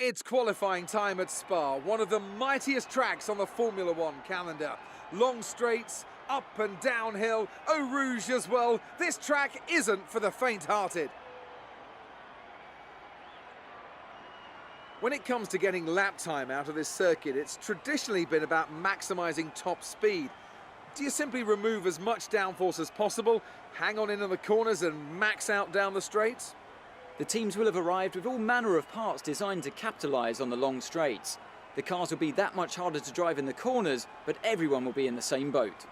It's qualifying time at Spa, one of the mightiest tracks on the Formula One calendar. Long straights, up and downhill, Eau Rouge as well. This track isn't for the faint-hearted. When it comes to getting lap time out of this circuit, it's traditionally been about maximising top speed. Do you simply remove as much downforce as possible, hang on into the corners and max out down the straights? The teams will have arrived with all manner of parts designed to capitalise on the long straights. The cars will be that much harder to drive in the corners, but everyone will be in the same boat.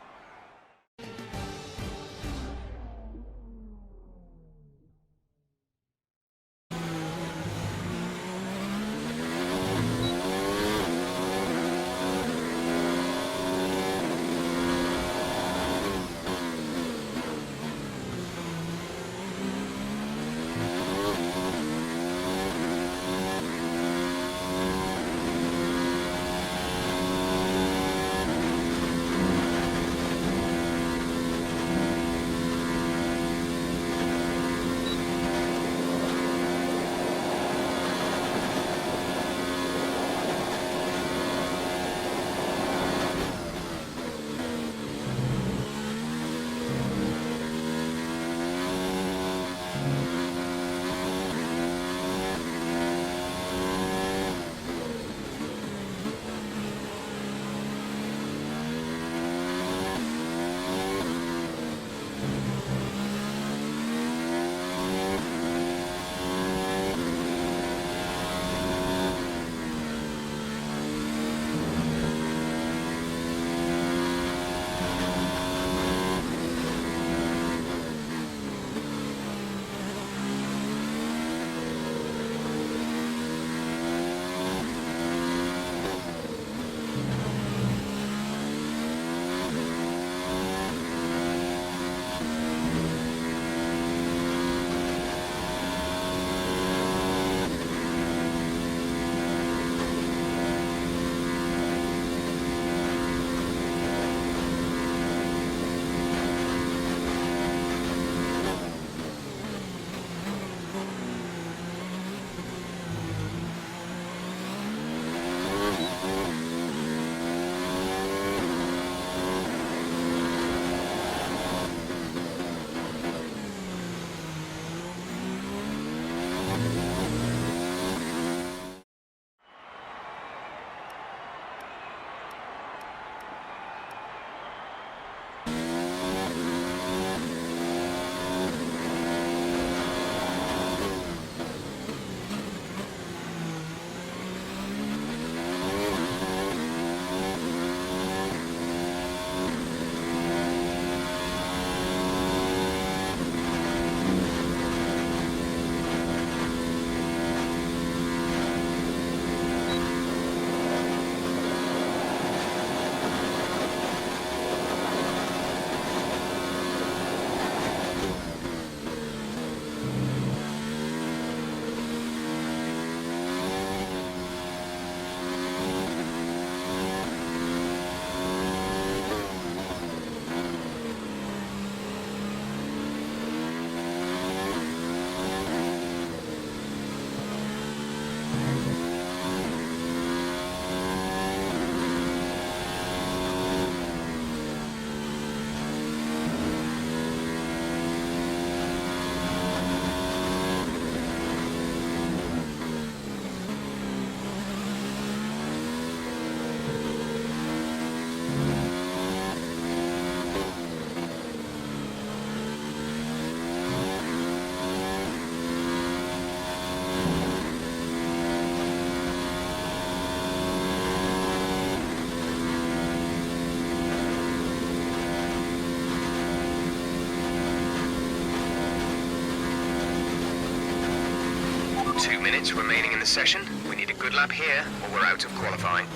Remaining in the session. We need a good lap here or we're out of qualifying.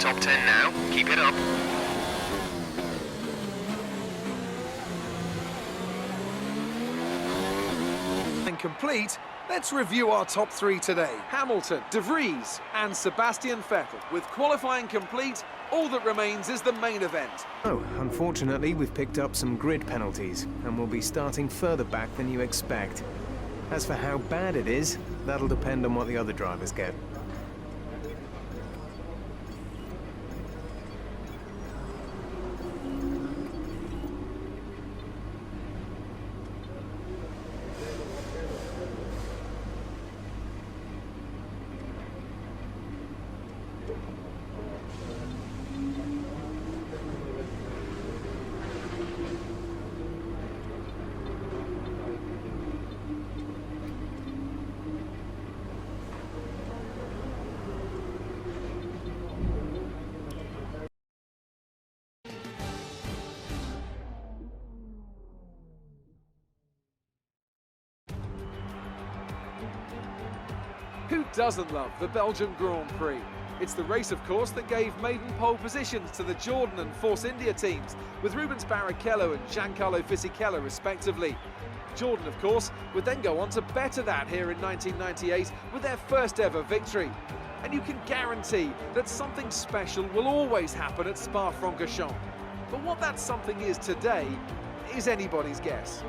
Top 10 now. Keep it up. And complete, let's review our top three today. Hamilton, De Vries and Sebastian Vettel. With qualifying complete, all that remains is the main event. Oh, unfortunately, we've picked up some grid penalties, and we'll be starting further back than you expect. As for how bad it is, that'll depend on what the other drivers get. Who doesn't love the Belgian Grand Prix? It's the race, of course, that gave maiden pole positions to the Jordan and Force India teams, with Rubens Barrichello and Giancarlo Fisichella respectively. Jordan, of course, would then go on to better that here in 1998 with their first ever victory. And you can guarantee that something special will always happen at Spa-Francorchamps. But what that something is today is anybody's guess.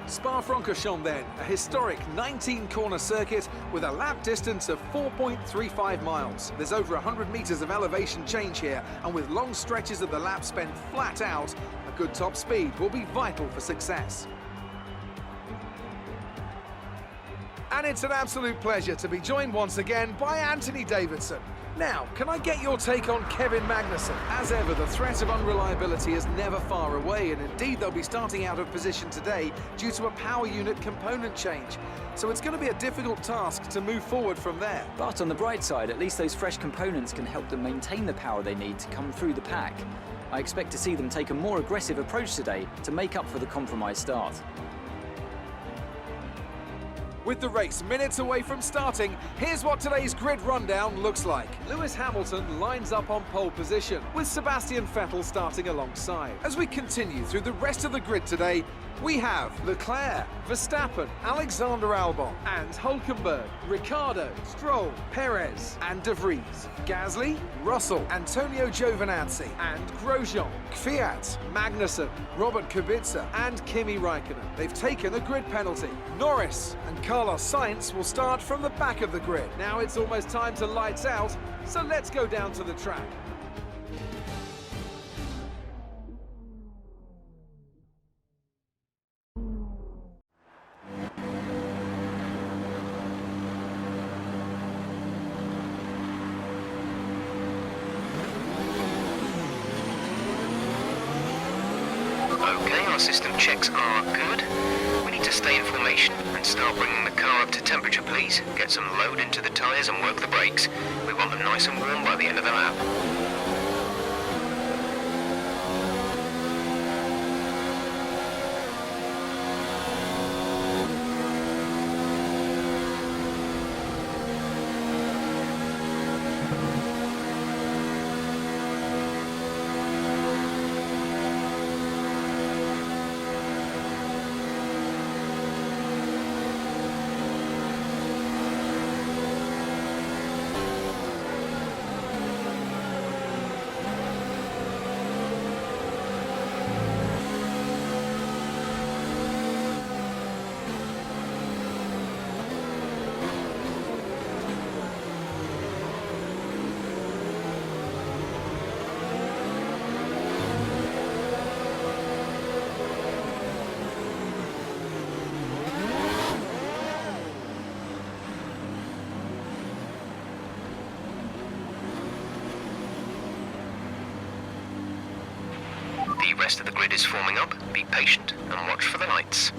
Spa-Francorchamps then, a historic 19-corner circuit with a lap distance of 4.35 miles. There's over 100 metres of elevation change here, and with long stretches of the lap spent flat out, a good top speed will be vital for success. And it's an absolute pleasure to be joined once again by Anthony Davidson. Now, can I get your take on Kevin Magnussen? As ever, the threat of unreliability is never far away, and indeed they'll be starting out of position today due to a power unit component change. So it's going to be a difficult task to move forward from there. But on the bright side, at least those fresh components can help them maintain the power they need to come through the pack. I expect to see them take a more aggressive approach today to make up for the compromised start. With the race minutes away from starting, here's what today's grid rundown looks like. Lewis Hamilton lines up on pole position, with Sebastian Vettel starting alongside. As we continue through the rest of the grid today, we have Leclerc, Verstappen, Alexander Albon and Hülkenberg, Ricciardo, Stroll, Perez and De Vries, Gasly, Russell, Antonio Giovinazzi and Grosjean, Kvyat, Magnussen, Robert Kubica and Kimi Raikkonen. They've taken a grid penalty. Norris and Carlos Sainz will start from the back of the grid. Now it's almost time to lights out, so let's go down to the track. Okay, our system checks are good. We need to stay in formation and start bringing the car up to temperature, please. Get some load into the tyres and work the brakes. We want them nice and warm by the end of the lap. The rest of the grid is forming up. Be patient and watch for the lights.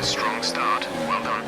a strong start. Well done.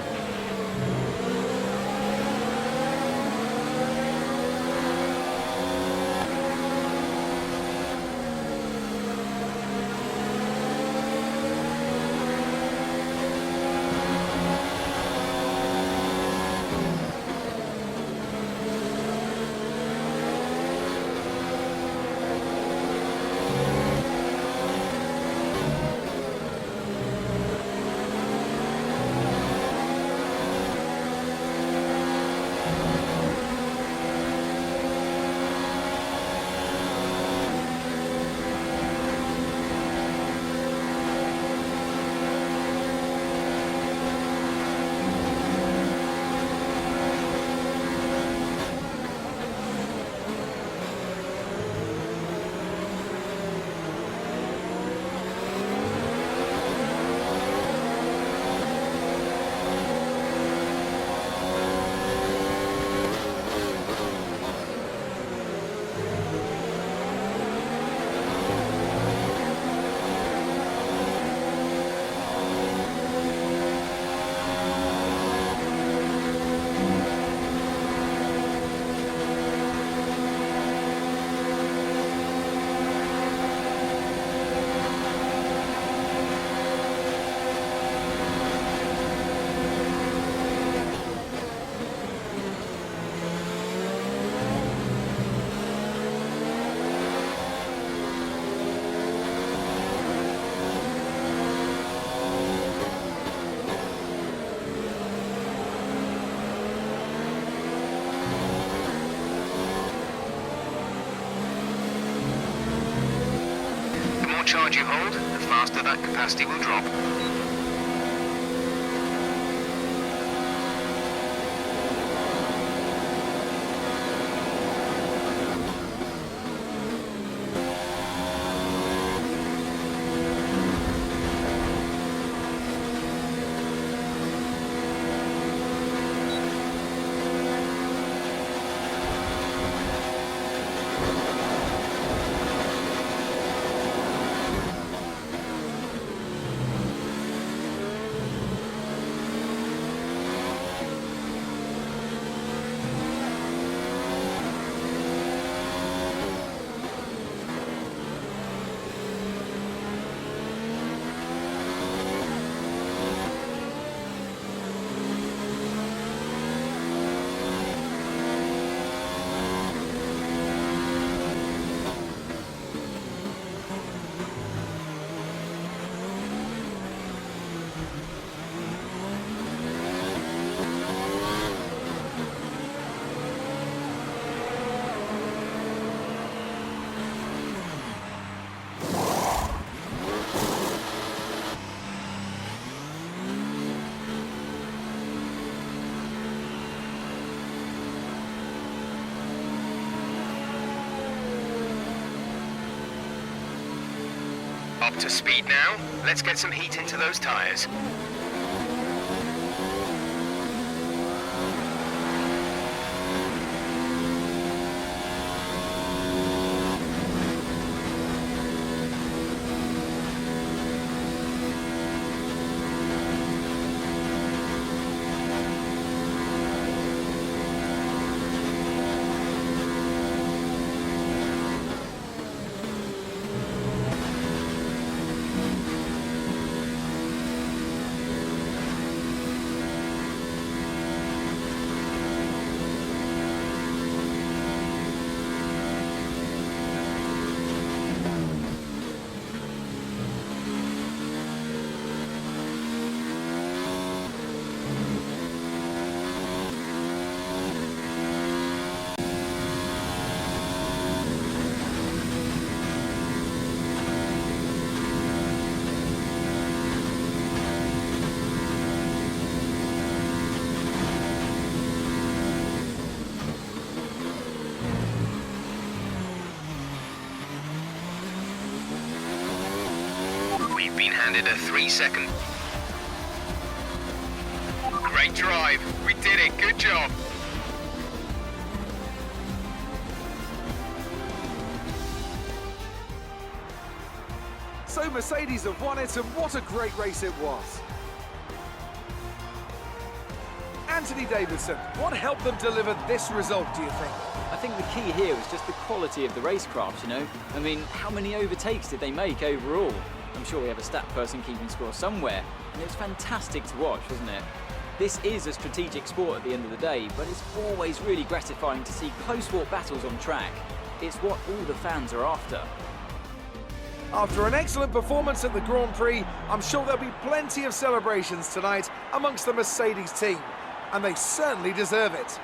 The more charge you hold, the faster that capacity will drop. Up to speed now. Let's get some heat into those tyres. We've been handed a 3-second. Great drive. We did it. Good job. So Mercedes have won it, and what a great race it was. Anthony Davidson, what helped them deliver this result, do you think? I think the key here was just the quality of the racecraft, you know? I mean, how many overtakes did they make overall? I'm sure we have a stat person keeping score somewhere, and it was fantastic to watch, wasn't it? This is a strategic sport at the end of the day, but it's always really gratifying to see close-walk battles on track. It's what all the fans are after. After an excellent performance at the Grand Prix, I'm sure there'll be plenty of celebrations tonight amongst the Mercedes team, and they certainly deserve it.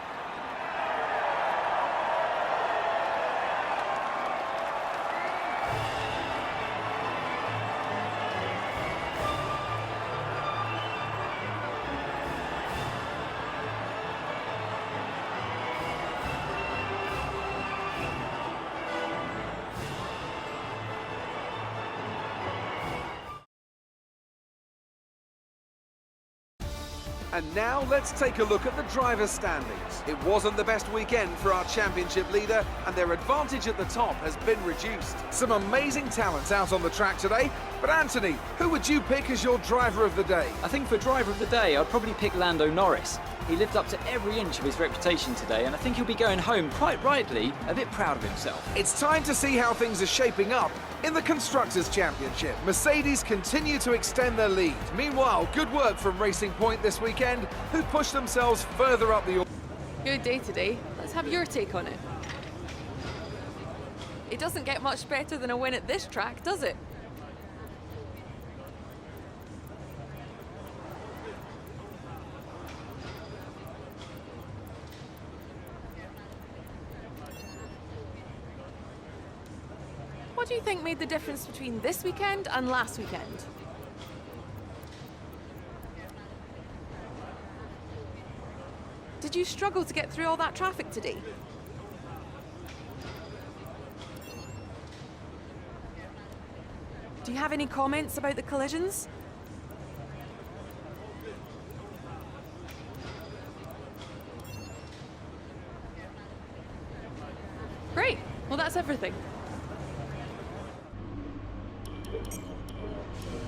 And now let's take a look at the drivers' standings. It wasn't the best weekend for our championship leader, and their advantage at the top has been reduced. Some amazing talents out on the track today, but Anthony, who would you pick as your driver of the day? I think for driver of the day, I'd probably pick Lando Norris. He lived up to every inch of his reputation today, and I think he'll be going home, quite rightly, a bit proud of himself. It's time to see how things are shaping up in the Constructors' Championship. Mercedes continue to extend their lead. Meanwhile, good work from Racing Point this weekend, who pushed themselves further up the order. Good day today. Let's have your take on it. It doesn't get much better than a win at this track, does it? What do you think made the difference between this weekend and last weekend? Did you struggle to get through all that traffic today? Do you have any comments about the collisions? Great. Well, that's everything.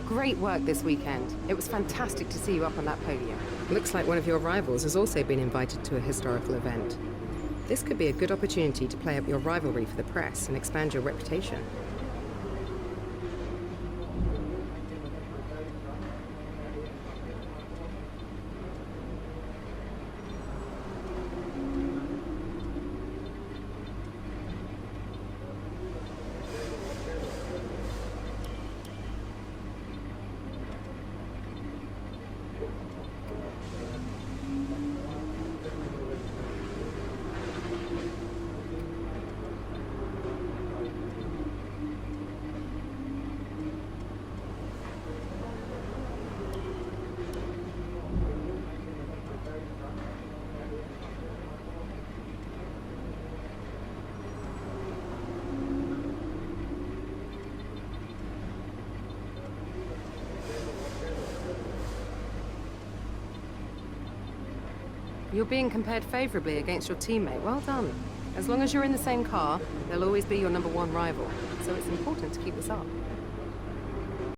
Great work this weekend. It was fantastic to see you up on that podium. Looks like one of your rivals has also been invited to a historical event. This could be a good opportunity to play up your rivalry for the press and expand your reputation. You're being compared favorably against your teammate. Well done. As long as you're in the same car, they'll always be your #1 rival. So it's important to keep this up.